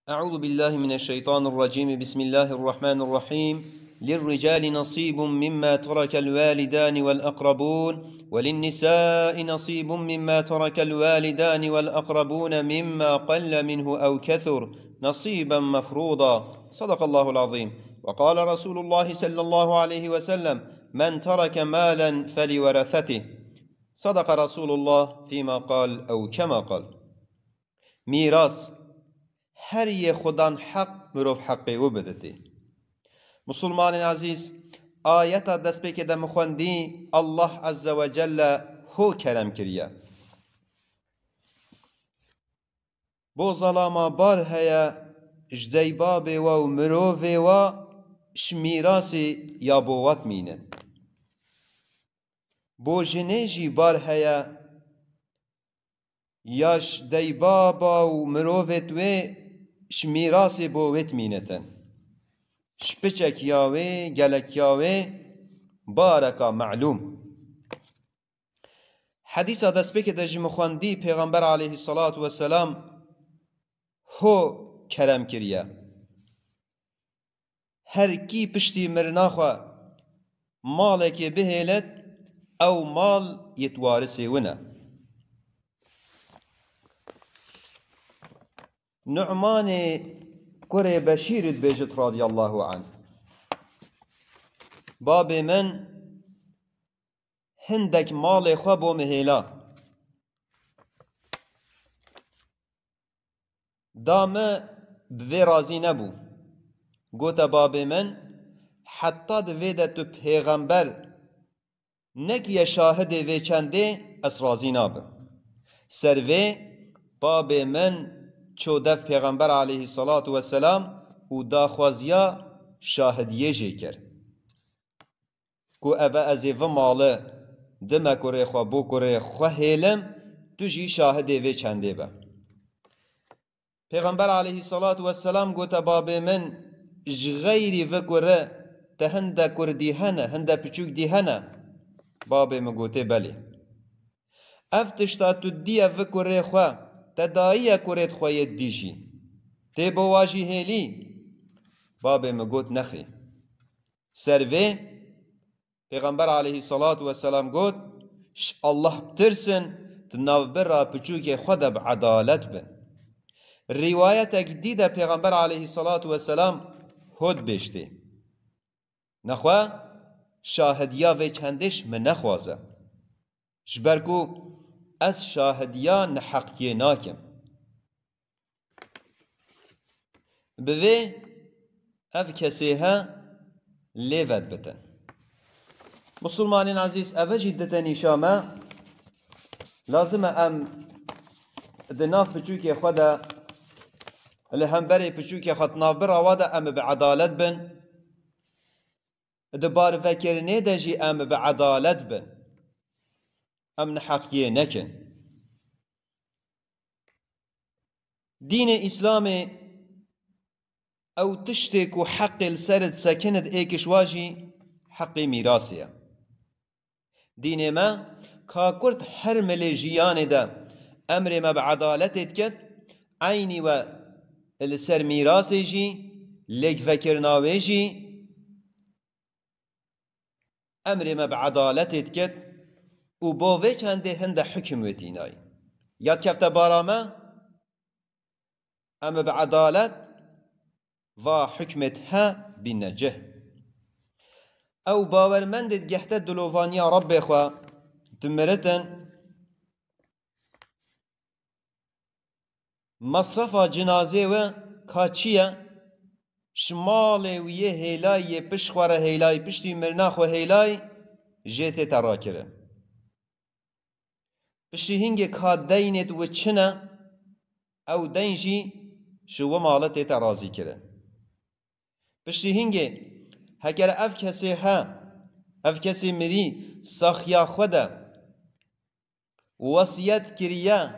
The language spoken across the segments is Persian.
أعوذ بالله من الشيطان الرجيم. بسم الله الرحمن الرحيم. للرجال نصيب مما ترك الوالدان والأقربون وللنساء نصيب مما ترك الوالدان والأقربون مما قل منه أو كثر نصيبا مفروضا. صدق الله العظيم. وقال رسول الله صلى الله عليه وسلم: من ترك مالا فلورثته. صدق رسول الله فيما قال أو كما قال. میراث هر یه خودان حق مروف حقی او بدته. مسلمان عزیز، آیت دست به که دم خوندی الله عز و جل هو کرم کریه. بو ظلاما بار هیا جدی باب و مروف و شمیراسی یا بوات مینن. بو جنیجی بار هیا یاش دی بابا و مروفت و شمیراسی بوویت مینتن. شپچک یاوه گلک یاوه بارکا معلوم. حدیث دست بک دجی مخواندی پیغمبر علیه الصلاة والسلام هو کرم کریه. هر کی پشتی مرناخوا مالک بهیلت او مال یتوارسی ونه. نعمان كري بشير بيجت رضي الله عنه باب من هندك مال خبو مهيلا دام بوي رازي نبو قوت باب من حتى دويدة تو پیغمبر نكي شاهد وي چنده اس رازي نابم سروي باب من چودف پیغمبر علیه الصلاة والسلام او داخوازیا شاهدیه جیکر کو اوه ازی و ماله دمه کره خواه بو کره خواه هیلم تو جی شاهده و چنده با. پیغمبر علیه الصلاة والسلام گو تباب من غیری و کره ده هنده کردی هنه هنده پچوک دی هنه باب مگوته بلی افتشتا تو دیه و کره خواه تداعیه کرد خواهید دیشی تی بواجی هیلی باب مگوت نخی سروه پیغمبر علیه الصلاة والسلام گوت الله بترسن تناو برا پچوک خود بعدالت بن. روایت جدیده پیغمبر علیه الصلاة والسلام هد بشته نخواه شاهدیا و چندش من نخوازه جبرکو از شاهدیا نحقیه ناکم بوی اف کسی ها لیود بتن. مسلمان عزیز اوه جدتا نیشامه لازمه ام دناف پچوکی خودا لهمبری پچوکی خود نابر آواده ام بعدالت بن دبار فکرنه دجی ام بعدالت بن ام نحقیه نکن. دین اسلام او تشتك حق السرد سكند ايكش واجي حق ميراثيا. دين ما كاكرت هر مليجيان دا امر ما بعدالت اتكت عيني و السر ميراثي جي ليك فكرناوي جي امر ما بعدالت اتكت و باوه چنده هنده حکمتی نای یاد کفته بارامه اما بعدالت و حکمتها بنجه او باورمندت گهته دلووانی رب خواه دمرتن مصرف جنازه و کاچیه شمال و یه هیلای پشخواره هیلای پشتی مرناخ و هیلای جیت تراکره بشی هنگی که دینت و چنه او دینجی شو مالت ترازی کرد. بشی هنگی هگر اف کسی ها اف کسی مری ساخیا خوده وصیت کریه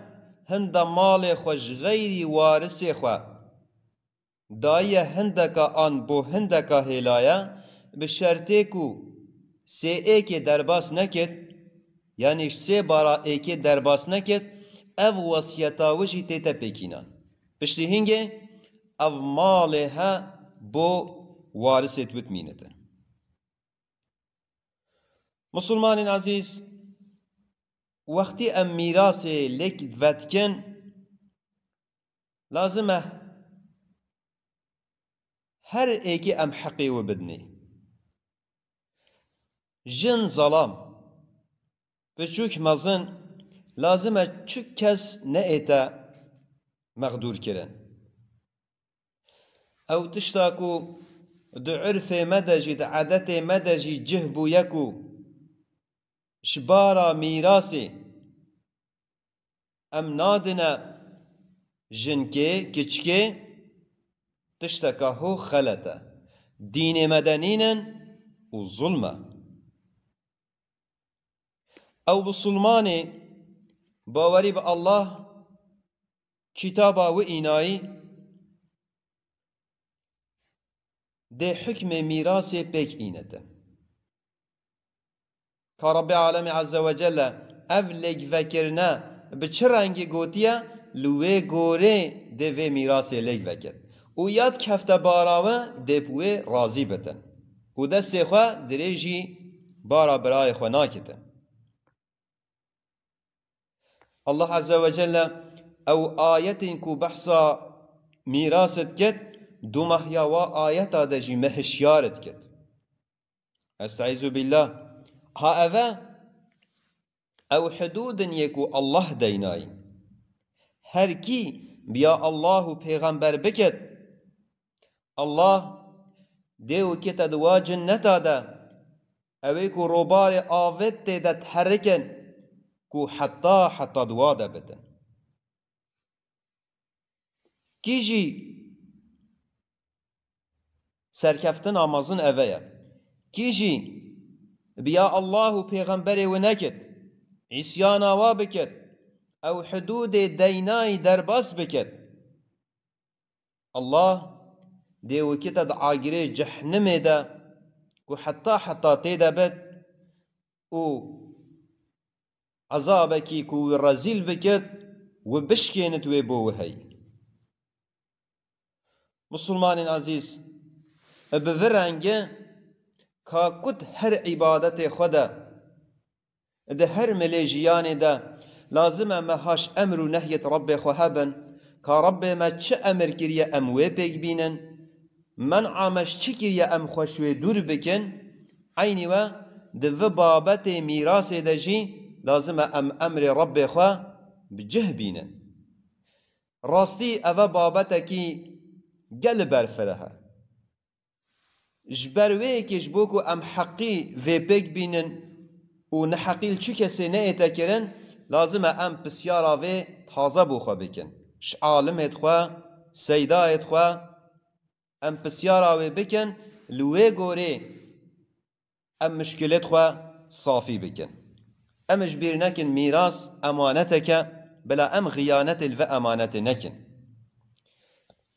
هند مال خوش غیری وارث خو دایه هندکا آن بو هندکا هلایا به شرطه کو سی ایک درباس نکد یعنی سه بارا ایک درباس نکد او وصیتا وشی تیتا پیکینا. پشتی هنگه اف مالها بو وارثت بتمينتن. مسلمان عزیز وقتی ام میراث لک ودکن لازمه هر ایکی ام حقی و بدنی جن ظلام بچوک مزن لازمه چک کس نئتا مقدور کرن او تشتاكو دو عرف مدجي دو عادت مدجي جهبو يكو شبارا ميراسي ام نادنا جنكي كچكي تشتكا هو خلطة دين مدنين وظلمة او بسلماني باوري بالله كتابا وإناي ده حكم ميراث بيك إينته كرب العالمين عز وجل أفلق فكرنا بچرنگي قوتيا لوه غوري ده في ميراث لك فكر وياد كفت باراوه ده بوه راضي بتن وده سيخوا دريجي بارا براي خوا ناكتن. الله عز وجل او آية كو بحثا ميراثت كت دو مهيا و آياتا دجي مهشيارت كت. استعيذ بالله ها أفا او حدود يكو الله ديناي هر كي بيا الله پیغمبر بكت الله ديو كتا دوا جنتا دا اويكو روبار آوت دا تحركن كو حتى دوا دا بدن كيجي سركفتن آمازن اوه كيجي بيا الله پیغمبر ونكت عسيانا وابكت او حدود ديناي درباس بكت الله ديو كتد عاقري جحنم دا كو حتى تيدا بد او عذابكي كو رزيل بكت وبشكينت ويبوهي. مسلمان عزيز بفرنگه که کد هر عبادت خدا ده هر ملیجیان ده لازمه مهاش امر و نهیت رب خوهبن که رب ما چه امر کریه اموه پیگ بینن من عامش چه کریه ام خوشوه دور بکن عینی و ده و بابت میراث ده جی لازمه امر رب خواه بجه بینن راستی اوه بابت کی گل برفره جبروه کش بوکو ام حقی و پیگ بینن و نحقیل چی کسی نیتا کرن لازمه ام بسیارا و تازه بوخوا بکن ش عالمت خوا سیدایت خوا ام بسیارا و بکن لوه گوره ام مشکلت خوا صافی بکن ام جبیر نکن میراث امانتك بلا ام غیانت الو امانت نکن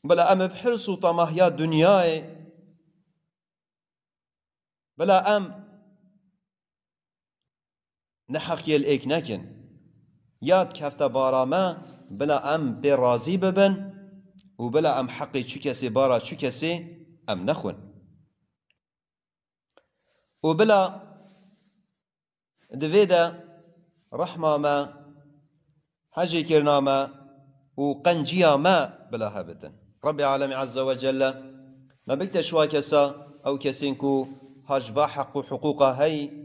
بلا ام بحرص و طماحیا دنیای بلا ام نحقی الايك نكن ياد كفت باراما بلا ام برازي ببن وبلا ام حقي چكسي بارا چكسي ام نخون وبلا دويدا رحمة ما حجي كرنا ما وقنجيا ما بلا هبتن. رب العالمين عز وجل ما بكتش واكسا او كسينكو هجبا حق حقوقها هي